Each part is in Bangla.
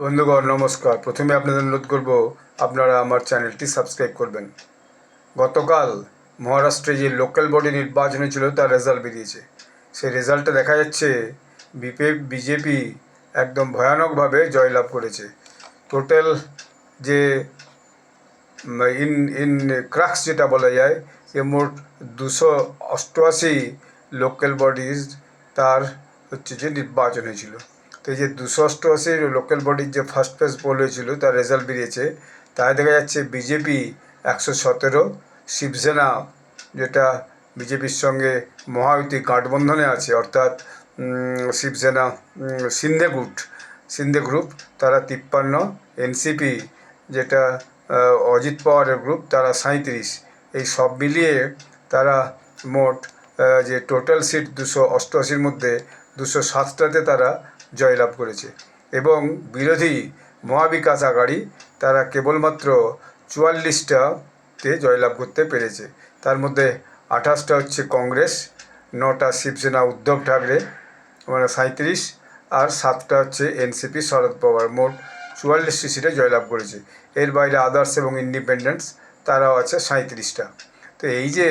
বন্ধুগণ নমস্কার। প্রথমে আপনাদের অনুরোধ করব আপনারা আমার চ্যানেলটি সাবস্ক্রাইব করবেন। গতকাল মহারাষ্ট্রে যে লোকাল বডি নির্বাচন হয়েছিল তার রেজাল্ট বেরিয়েছে। সেই রেজাল্টে দেখা যাচ্ছে বিজেপি একদম ভয়ানকভাবে জয়লাভ করেছে। টোটাল যে ইন ইন ক্রাক্স যেটা বলা যায় যে মোট 288 লোকাল বডিজ তার হচ্ছে যে নির্বাচন হয়েছিল। তো এই যে 288 লোকাল বডির যে ফার্স্ট ফেজ পোল হয়েছিল তার রেজাল্ট বেরিয়েছে। তাই দেখা যাচ্ছে বিজেপি 117, শিবসেনা যেটা বিজেপির সঙ্গে মহায়ুতি গাঠবন্ধনে আছে অর্থাৎ শিবসেনা সিন্ধে গ্রুপ তারা 53, এনসিপি যেটা অজিত পাওয়ারের গ্রুপ তারা 37। এই সব মিলিয়ে তারা মোট যে টোটাল সিট 288-র মধ্যে 207টাতে তারা জয়লাভ করেছে। এবং বিরোধী মহাবিকাশ আঘাড়ি তারা কেবলমাত্র 44টাতে জয়লাভ করতে পেরেছে। তার মধ্যে 28টা হচ্ছে কংগ্রেস, 9টা শিবসেনা উদ্ধব ঠাকরে মানে 37, আর 7টা হচ্ছে এনসিপি শরদ পাওয়ার, মোট 44টি সিটে জয়লাভ করেছে। এর বাইরে আদার্স এবং ইন্ডিপেন্ডেন্টস তারাও আছে 37টা। তো এই যে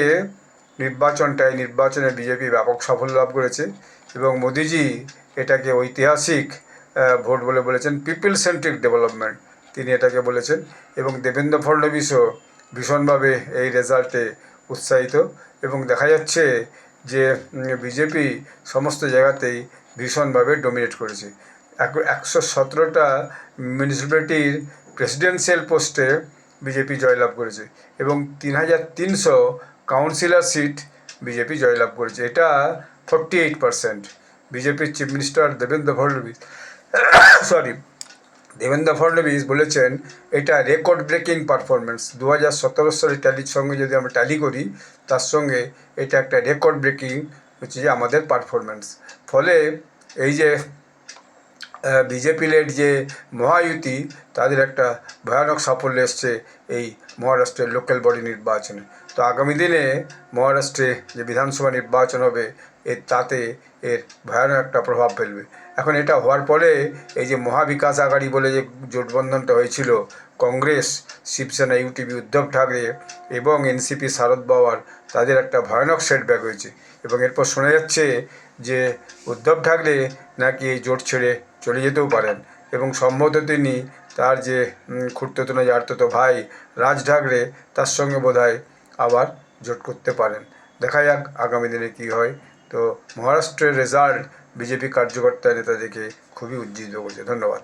এই নির্বাচনে বিজেপি ব্যাপক সাফল্য লাভ করেছে এবং মোদিজি এটাকে ঐতিহাসিক ভোট বলে বলেছেন, পিপল সেন্ট্রিক ডেভেলপমেন্ট তিনি এটাকে বলেছেন। এবং দেবেন্দ্র ফডনবিসও ভীষণভাবে এই রেজাল্টে উৎসাহিত এবং দেখা যাচ্ছে যে বিজেপি সমস্ত জায়গাতেই ভীষণভাবে ডমিনেট করেছে। 117টা মিউনিসিপ্যালিটির প্রেসিডেন্সিয়াল পোস্টে বিজেপি জয়লাভ করেছে এবং 3300 কাউন্সিলর সিট বিজেপি জয়লাভ করেছে। এটা 48%। বিজেপির চিফ মিনিস্টার দেবেন্দ্র ফডনবিস বলেছেন এটা রেকর্ড ব্রেকিং পারফরমেন্স। 2017 সালের ট্যালির সঙ্গে যদি আমরা ট্যালি করি তার সঙ্গে এটা একটা রেকর্ড ব্রেকিং হচ্ছে যে আমাদের পারফরমেন্স। ফলে এই যে বিজেপি লেড যে মহায়ুতি তাদের একটা ভয়ানক সাফল্য এসছে এই মহারাষ্ট্রের লোকাল বডি নির্বাচনে। তো আগামী দিনে মহারাষ্ট্রে যে বিধানসভা নির্বাচন হবে তাতে এর ভয়ানক একটা প্রভাব ফেলবে। এখন এটা হওয়ার পরে এই যে মহাবিকাশ আঘাড়ি বলে যে জোটবন্ধনটা হয়েছিল কংগ্রেস, শিবসেনা, ইউটিপি, উদ্ধব ঠাকরে এবং এনসিপি শরদ পাওয়ার, তাদের একটা ভয়ানক সেটব্যাক হয়েছে। এবং এরপর শোনা যাচ্ছে যে উদ্ধব ঠাকরে নাকি এই জোট ছেড়ে চলে যেতেও পারেন এবং সম্ভবত তিনি তার যে খুড়তুতো জাড়তুতো ভাই রাজ ঠাকরে তার সঙ্গে বোধহয় আবার জোট করতে পারেন। দেখা যাক আগামী দিনে কী হয়। তো মহারাষ্ট্রের রেজাল্ট বিজেপি কার্যকর্তা নেতাদেরকে খুবই উজ্জীবিত করছে। ধন্যবাদ।